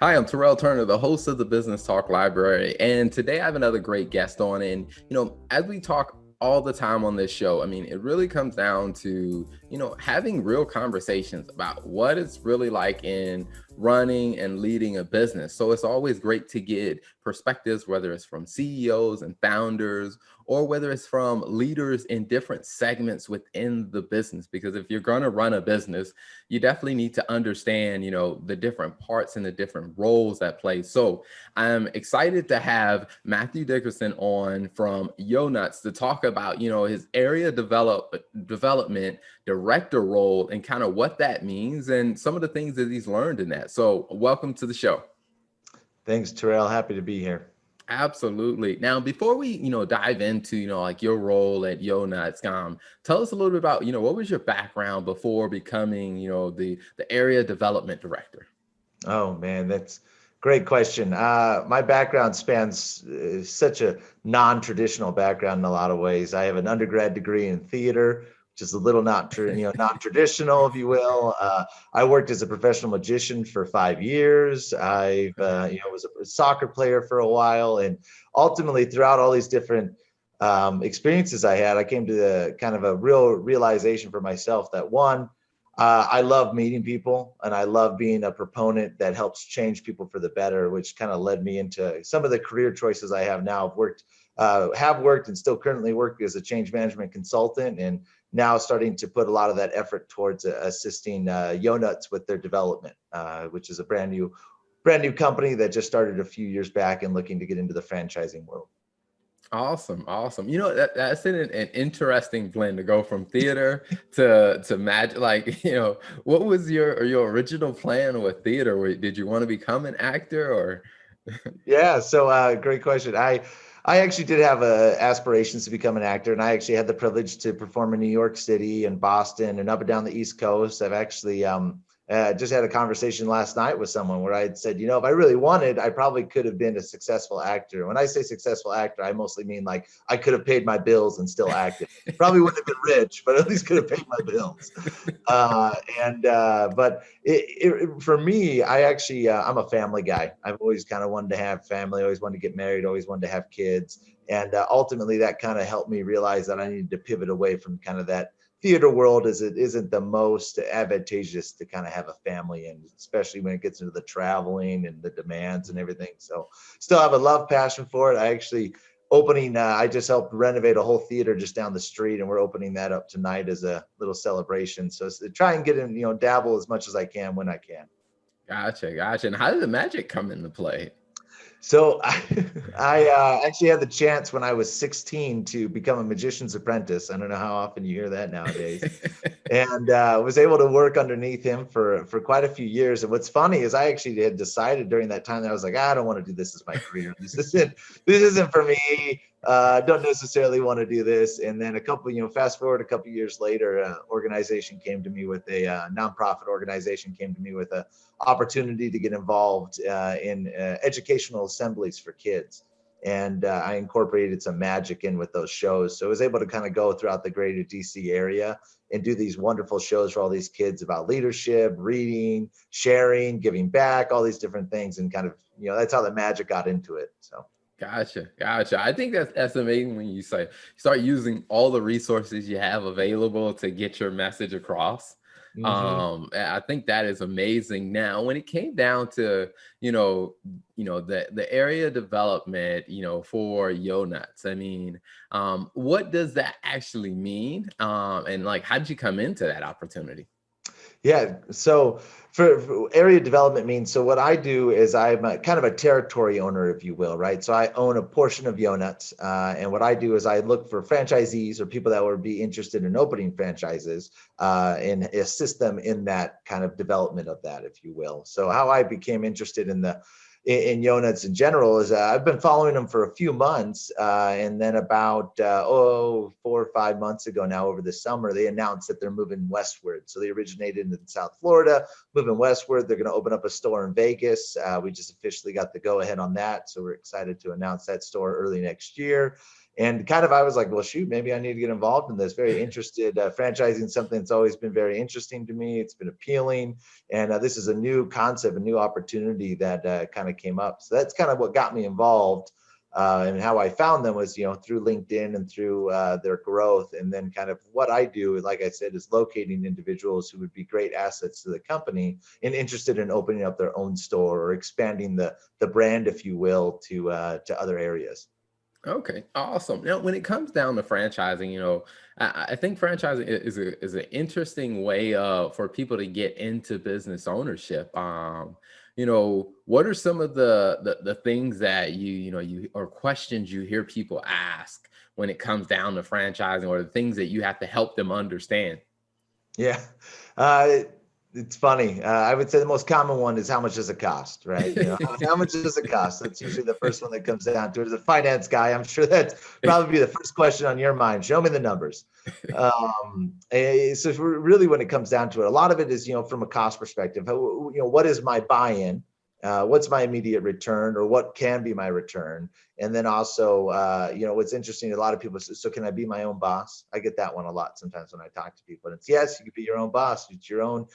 Hi, I'm Terrell Turner, the host of the Business Talk Library. And today I have another great guest on. And, as we talk all the time on this show, I mean, it really comes down to, having real conversations about what it's really like in running and leading a business. So it's always great to get perspectives, whether it's from CEOs and founders, or whether it's from leaders in different segments within the business. Because if you're going to run a business, you definitely need to understand, the different parts and the different roles that play. So I'm excited to have Matthew Dickerson on from YoNutz to talk about, his area development director role and kind of what that means and some of the things that he's learned in that. So welcome to the show. Thanks, Terrell. Happy to be here. Absolutely. Now, before we, dive into, like your role at YoNutz, tell us a little bit about, what was your background before becoming, the area development director? Oh man, that's great question. My background spans such a non-traditional background in a lot of ways. I have an undergrad degree in theater, which is a little non-traditional, if you will. I worked as a professional magician for 5 years. Was a soccer player for a while, and ultimately, throughout all these different experiences I had, I came to the kind of a real realization for myself that one, I love meeting people and I love being a proponent that helps change people for the better, which kind of led me into some of the career choices I have now. Have worked and still currently work as a change management consultant, and now starting to put a lot of that effort towards assisting YoNutz with their development, which is a brand new company that just started a few years back and looking to get into the franchising world. Awesome, awesome. That's an interesting blend to go from theater to magic. Like, what was your original plan with theater? Did you want to become an actor or? Yeah, so great question. I actually did have aspirations to become an actor, and I actually had the privilege to perform in New York City and Boston and up and down the East Coast. I've actually just had a conversation last night with someone where I had said, if I really wanted, I probably could have been a successful actor. When I say successful actor, I mostly mean like I could have paid my bills and still acted. Probably wouldn't have been rich, but at least could have paid my bills. But for me, I actually I'm a family guy. I've always kind of wanted to have family, always wanted to get married, always wanted to have kids, and ultimately that kind of helped me realize that I needed to pivot away from kind of that theater world, as it isn't the most advantageous to kind of have a family in, especially when it gets into the traveling and the demands and everything. So still have a love passion for it. I just helped renovate a whole theater just down the street, and we're opening that up tonight as a little celebration. So try and get in, dabble as much as I can when I can. Gotcha, gotcha. And how did the magic come into play? So I actually had the chance when I was 16 to become a magician's apprentice. I don't know how often you hear that nowadays, and was able to work underneath him for quite a few years. And what's funny is I actually had decided during that time that I was like, I don't want to do this as my career. This isn't for me. Don't necessarily want to do this. And then fast forward a couple years later, organization came to me with a nonprofit organization came to me with a opportunity to get involved in educational assemblies for kids. And I incorporated some magic in with those shows. So I was able to kind of go throughout the greater DC area and do these wonderful shows for all these kids about leadership, reading, sharing, giving back, all these different things. And kind of, that's how the magic got into it. So. Gotcha, gotcha. I think that's amazing when you say start using all the resources you have available to get your message across. Mhm. I think that is amazing. Now, when it came down to the area development, for YoNutz, I mean, what does that actually mean? And like, how did you come into that opportunity? Yeah. So for area development means, so what I do is I'm kind of a territory owner, if you will, right? So I own a portion of YoNutz. And what I do is I look for franchisees or people that would be interested in opening franchises and assist them in that kind of development of that, if you will. So how I became interested in YoNutz in general is I've been following them for a few months, and then about 4 or 5 months ago now, over the summer, they announced that they're moving westward. So they originated in South Florida, moving westward. They're going to open up a store in Vegas. We just officially got the go ahead on that, so we're excited to announce that store early next year. And kind of, I was like, well, shoot, maybe I need to get involved in this. Very interested. Franchising something that's always been very interesting to me. It's been appealing. And this is a new concept, a new opportunity that kind of came up. So that's kind of what got me involved. And how I found them was, through LinkedIn and through their growth. And then kind of what I do, like I said, is locating individuals who would be great assets to the company and interested in opening up their own store or expanding the brand, if you will, to other areas. Okay, awesome. Now, when it comes down to franchising, I think franchising is an interesting way for people to get into business ownership. What are some of the things that you or questions you hear people ask when it comes down to franchising, or the things that you have to help them understand? Yeah. Uh, it's funny. I would say the most common one is how much does it cost, right? How much does it cost? That's usually the first one that comes down to it. As a finance guy, I'm sure that's probably be the first question on your mind. Show me the numbers. So really, when it comes down to it, a lot of it is, from a cost perspective, what is my buy-in? What's my immediate return, or what can be my return? And then also, what's interesting, a lot of people say, so can I be my own boss? I get that one a lot sometimes when I talk to people. And it's, yes, you can be your own boss. It's your own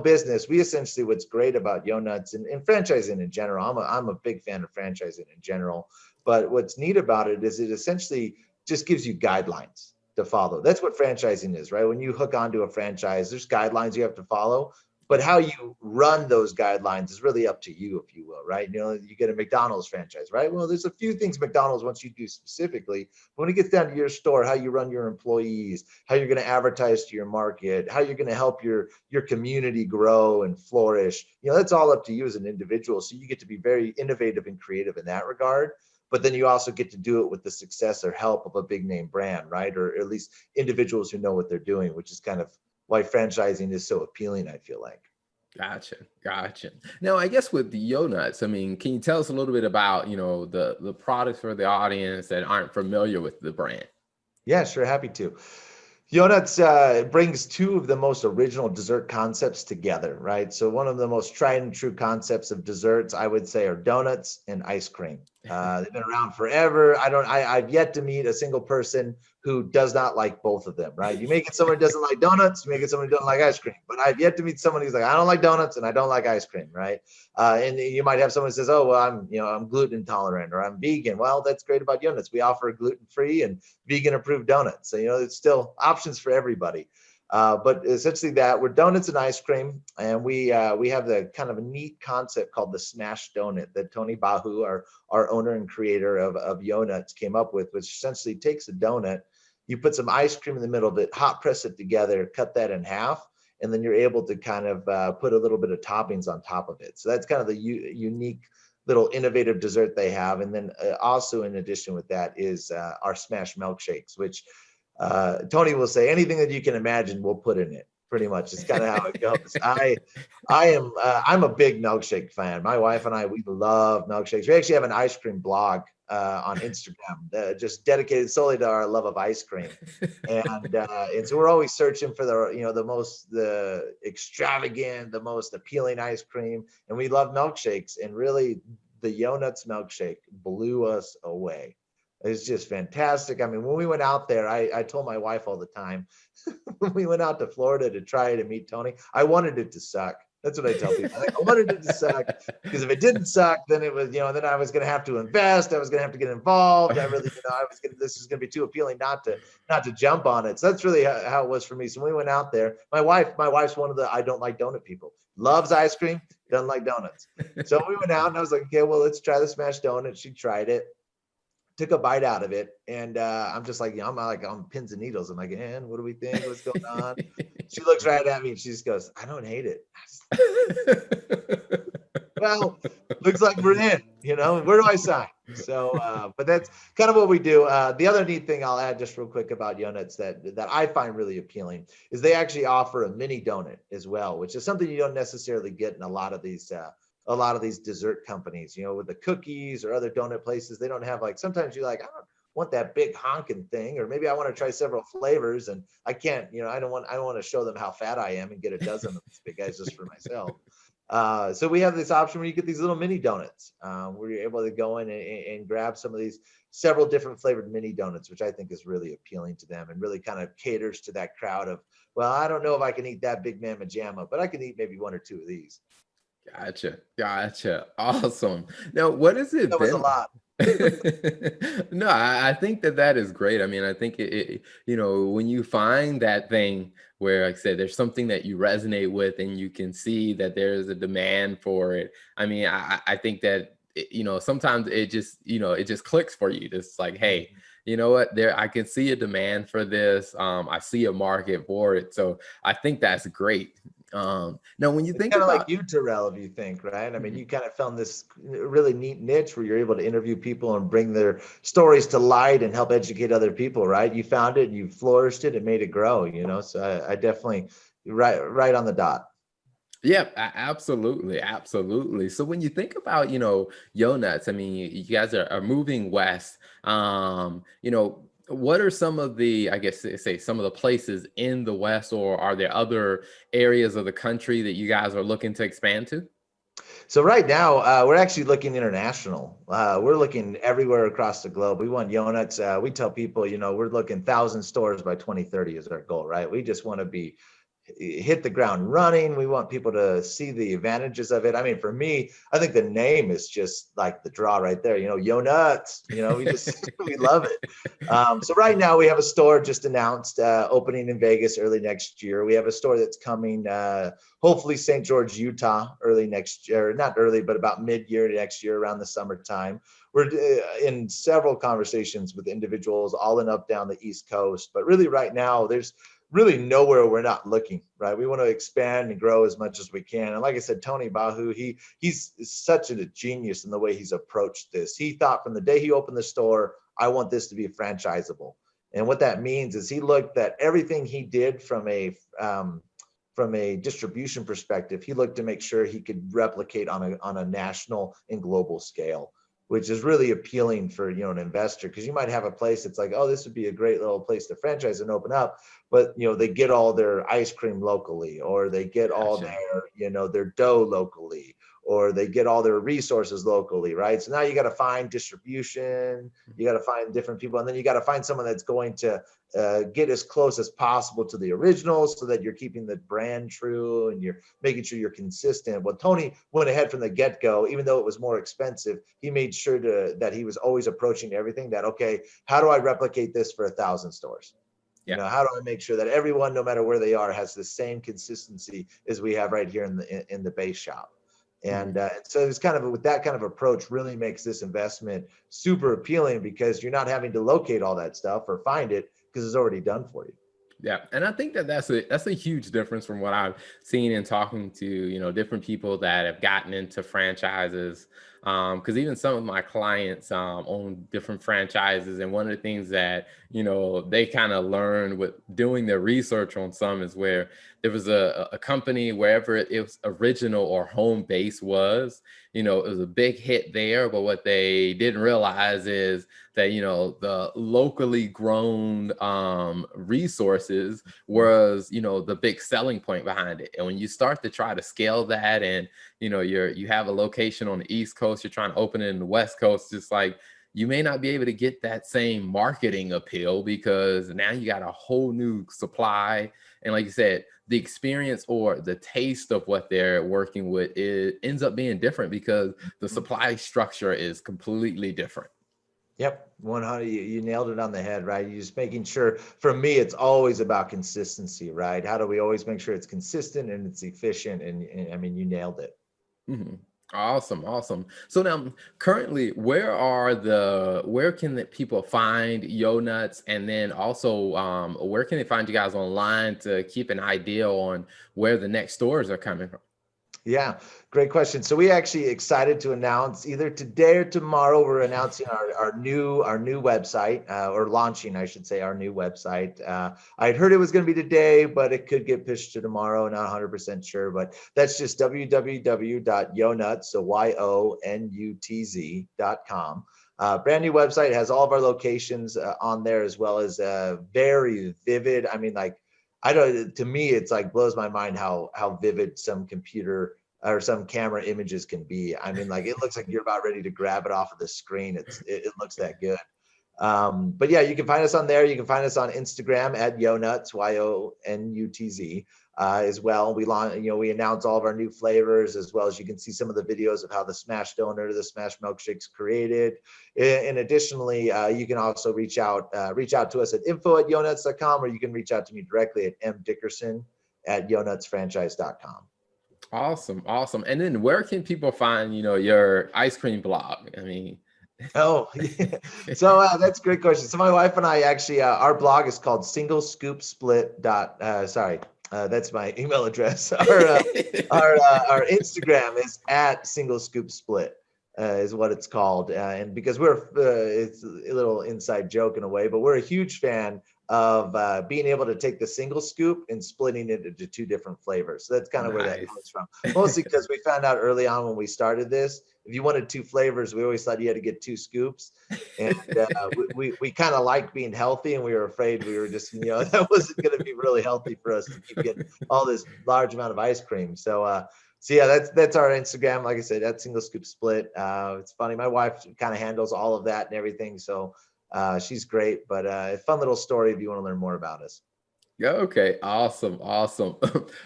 business. We essentially, what's great about YoNutz and franchising in general, I'm a big fan of franchising in general. But what's neat about it is it essentially just gives you guidelines to follow. That's what franchising is, right? When you hook onto a franchise, there's guidelines you have to follow. But how you run those guidelines is really up to you, if you will, right? You get a McDonald's franchise, right? Well, there's a few things McDonald's wants you to do specifically. But when it gets down to your store, how you run your employees, how you're going to advertise to your market, how you're going to help your community grow and flourish, that's all up to you as an individual. So you get to be very innovative and creative in that regard. But then you also get to do it with the success or help of a big name brand, right? Or at least individuals who know what they're doing, which is kind of why franchising is so appealing, I feel like. Gotcha. Now, I guess with the YoNutz, I mean, can you tell us a little bit about, the products for the audience that aren't familiar with the brand? Yeah, sure. Happy to. YoNutz brings two of the most original dessert concepts together, right? So one of the most tried and true concepts of desserts, I would say, are donuts and ice cream. They've been around forever. I've yet to meet a single person who does not like both of them, right? You may get someone who doesn't like donuts, you may get someone who doesn't like ice cream, but I've yet to meet someone who's like, I don't like donuts and I don't like ice cream, right? And you might have someone who says, oh, well, I'm gluten intolerant or I'm vegan. Well, that's great about YoNutz. We offer gluten-free and vegan approved donuts. So, it's still options for everybody. But essentially that we're donuts and ice cream. And we have the kind of a neat concept called the smash donut that Tony Bahu, our owner and creator of YoNutz, came up with, which essentially takes a donut, you put some ice cream in the middle of it, hot press it together, cut that in half, and then you're able to kind of put a little bit of toppings on top of it. So that's kind of the unique little innovative dessert they have. And then also in addition with that is our smash milkshakes, which Tony will say anything that you can imagine we'll put in it. Pretty much, it's kind of how it goes. I'm a big milkshake fan. My wife and I, we love milkshakes. We actually have an ice cream blog on Instagram, just dedicated solely to our love of ice cream. And so we're always searching for the extravagant, the most appealing ice cream, and we love milkshakes. And really, the YoNutz milkshake blew us away. It's just fantastic. I mean, when we went out there, I told my wife all the time, when we went out to Florida to try to meet Tony, I wanted it to suck. That's what I tell people. I wanted it to suck because if it didn't suck, then it was, then I was going to have to invest. I was going to have to get involved. This is going to be too appealing not to jump on it. So that's really how it was for me. So when we went out there, my wife's one of the I don't like donut people. Loves ice cream, doesn't like donuts. So we went out and I was like, okay, well, let's try the smashed donut. She tried it. Took a bite out of it, and I'm just like, I'm like on pins and needles. I'm like, and what do we think? What's going on? She looks right at me and she just goes, I don't hate it. Well, looks like we're in, where do I sign? So, but that's kind of what we do. The other neat thing I'll add just real quick about YoNutz that I find really appealing is they actually offer a mini donut as well, which is something you don't necessarily get in a lot of these dessert companies, with the cookies or other donut places. They don't have sometimes you're like, I don't want that big honking thing, or maybe I want to try several flavors and I can't, I don't want to show them how fat I am and get a dozen of these big guys just for myself. So we have this option where you get these little mini donuts, where you're able to go in and grab some of these several different flavored mini donuts, which I think is really appealing to them and really kind of caters to that crowd of, well, I don't know if I can eat that big mamma jamma, but I can eat maybe one or two of these. Gotcha. Awesome. Now, what has it That was a been? lot. No, I think that that is great. I mean, I think when you find that thing where, like I said, there's something that you resonate with and you can see that there's a demand for it. I mean, I think that, sometimes it just clicks for you. It's like, hey, you know what? I can see a demand for this. I see a market for it. So I think that's great. Now, when you It's think kind of like about, you, Terrell, if you think, right? I mean, Mhm. you kind of found this really neat niche where you're able to interview people and bring their stories to light and help educate other people, right? You found it, you flourished it, and made it grow, you know? So I definitely right on the dot. Yeah, absolutely. So when you think about, YoNutz, I mean, you guys are moving west. What are some of the, I guess, say some of the places in the West, or are there other areas of the country that you guys are looking to expand to? So right now, we're actually looking international. We're looking everywhere across the globe. We want Yonuts. We tell people, we're looking 1,000 stores by 2030 is our goal, right? We just want to be hit the ground running. We want people to see the advantages of it. I mean, for me, I think the name is just like the draw right there. YoNutz. We just we love it. So right now we have a store just announced opening in Vegas early next year. We have a store that's coming, hopefully St. George, Utah, early next year. Not early, but about mid-year next year, around the summertime. We're in several conversations with individuals all and up down the East Coast. But really, right now, there's really nowhere we're not looking, right? We want to expand and grow as much as we can. And like I said, Tony Bahu, he's such a genius in the way he's approached this. He thought from the day he opened the store, I want this to be franchisable. And what that means is he looked at everything he did from a distribution perspective. He looked to make sure he could replicate on a national and global scale, which is really appealing for an investor, because you might have a place that's like, oh, this would be a great little place to franchise and open up, but they get all their ice cream locally, or they get all Gotcha. their dough locally, or they get all their resources locally, right? So now you got to find distribution, you got to find different people, and then you got to find someone that's going to get as close as possible to the originals so that you're keeping the brand true and you're making sure you're consistent. Well, Tony went ahead from the get-go. Even though it was more expensive, he made sure that he was always approaching everything that, okay, how do I replicate this for 1,000 stores? Yeah. How do I make sure that everyone, no matter where they are, has the same consistency as we have right here in the base shop? And Mhm. so it's kind of with that kind of approach really makes this investment super appealing, because you're not having to locate all that stuff or find it, because it's already done for you. Yeah, and I think that that's a huge difference from what I've seen in talking to different people that have gotten into franchises. Because even some of my clients own different franchises, and one of the things that they kind of learned with doing their research on some is where there was a company wherever it was original or home base was, it was a big hit there, but what they didn't realize is that the locally grown resources was the big selling point behind it. And when you start to try to scale that, and you have a location on the East Coast, you're trying to open it in the West Coast, just like you may not be able to get that same marketing appeal, because now you got a whole new supply. And like you said, the experience or the taste of what they're working with, it ends up being different because the supply structure is completely different. Yep, 100. You nailed it on the head, right? You're just making sure. For me, it's always about consistency, right? How do we always make sure it's consistent and it's efficient? And I mean, you nailed it. Mhm. Awesome. So now, currently, where can the people find YoNutz, and then also, where can they find you guys online to keep an idea on where the next stores are coming from? Yeah, great question. So we actually excited to announce either today or tomorrow. We're announcing our new website, or launching, I should say, our new website. I had heard it was going to be today, but it could get pushed to tomorrow. Not 100% sure, but that's just www.yonutz, so YoNutz.com. Brand new website, has all of our locations on there, as well as very vivid. I mean, like, I don't. To me, it's like blows my mind how vivid some computer or some camera images can be. I mean, like, it looks like you're about ready to grab it off of the screen. It looks that good. But yeah, you can find us on there. You can find us on Instagram at YoNutz, YoNutz, as well. We announce all of our new flavors, as well as you can see some of the videos of how the Smash Donut or the Smash Milkshake's created. And additionally, you can also reach out to us at info@yonutz.com, or you can reach out to me directly at mdickerson@yonutsfranchise.com. Awesome. And then where can people find, your ice cream blog? I mean, Oh, yeah. So that's a great question. So my wife and I actually, our blog is called singlescoopsplit. That's my email address. Our Instagram is at singlescoopsplit, is what it's called. And because it's a little inside joke in a way, but we're a huge fan of being able to take the single scoop and splitting it into two different flavors. So that's kind of where that comes from. Mostly because we found out early on when we started this, if you wanted two flavors, we always thought you had to get two scoops. And we kind of like being healthy, and we were afraid we were just, that wasn't going to be really healthy for us to keep getting all this large amount of ice cream. So yeah, that's our Instagram. Like I said, that's Single Scoop Split. It's funny. My wife kind of handles all of that and everything. So she's great, but a fun little story if you want to learn more about us. Yeah, okay, awesome.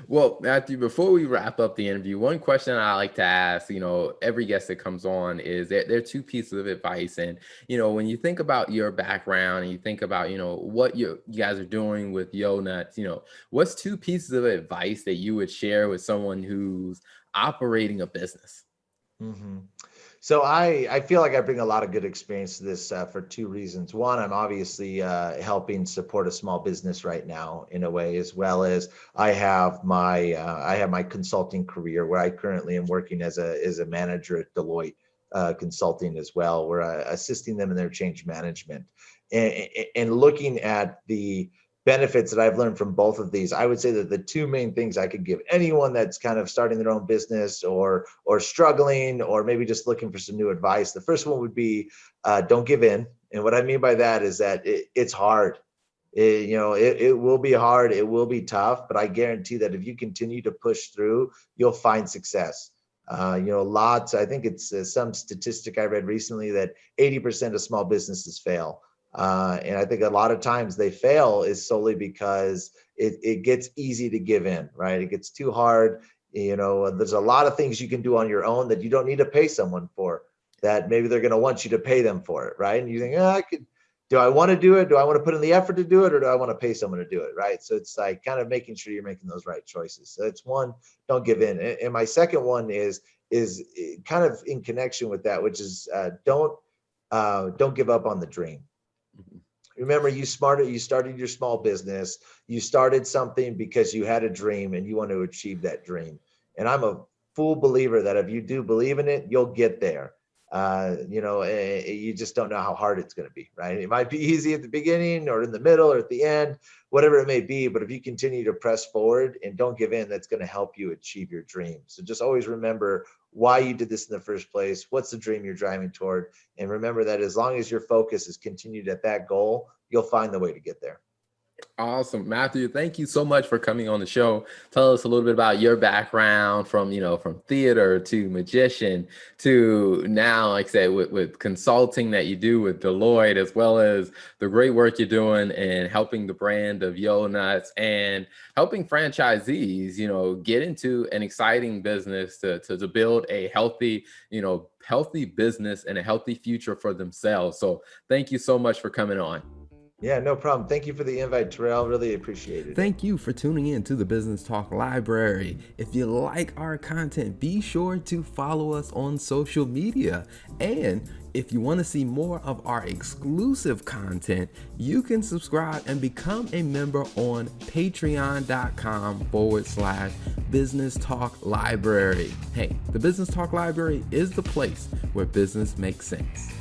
Well, Matthew, before we wrap up the interview, one question I like to ask, every guest that comes on is there are two pieces of advice. And, when you think about your background and you think about, what you guys are doing with YoNutz, what's two pieces of advice that you would share with someone who's operating a business? Mm-hmm. So I feel like I bring a lot of good experience to this for two reasons. One, I'm obviously helping support a small business right now in a way, as well as I have my consulting career where I currently am working as a manager at Deloitte Consulting as well, where I'm assisting them in their change management and looking at the benefits that I've learned from both of these. I would say that the two main things I could give anyone that's kind of starting their own business or struggling, or maybe just looking for some new advice. The first one would be don't give in. And what I mean by that is that it's hard. It will be hard. It will be tough, but I guarantee that if you continue to push through, you'll find success. I think it's some statistic I read recently that 80% of small businesses fail. And I think a lot of times they fail is solely because it gets easy to give in, right? It gets too hard. There's a lot of things you can do on your own that you don't need to pay someone for, that maybe they're going to want you to pay them for it, right? And you think, do I want to do it? Do I want to put in the effort to do it? Or do I want to pay someone to do it, right? So it's like kind of making sure you're making those right choices. So it's one, don't give in. And my second one is kind of in connection with that, which is don't give up on the dream. Remember, you started your small business. You started something because you had a dream and you want to achieve that dream. And I'm a full believer that if you do believe in it, you'll get there. You just don't know how hard it's going to be, right? It might be easy at the beginning or in the middle or at the end, whatever it may be. But if you continue to press forward and don't give in, that's going to help you achieve your dream. So just always remember why you did this in the first place. What's the dream you're driving toward? And remember that as long as your focus is continued at that goal, you'll find the way to get there. Awesome. Matthew, thank you so much for coming on the show. Tell us a little bit about your background from theater to magician to now, like I said, with consulting that you do with Deloitte, as well as the great work you're doing and helping the brand of YoNutz and helping franchisees, get into an exciting business to build a healthy business and a healthy future for themselves. So thank you so much for coming on. Yeah, no problem. Thank you for the invite, Terrell. Really appreciate it. Thank you for tuning in to the Business Talk Library. If you like our content, be sure to follow us on social media. And if you want to see more of our exclusive content, you can subscribe and become a member on patreon.com/Business Talk Library. Hey, the Business Talk Library is the place where business makes sense.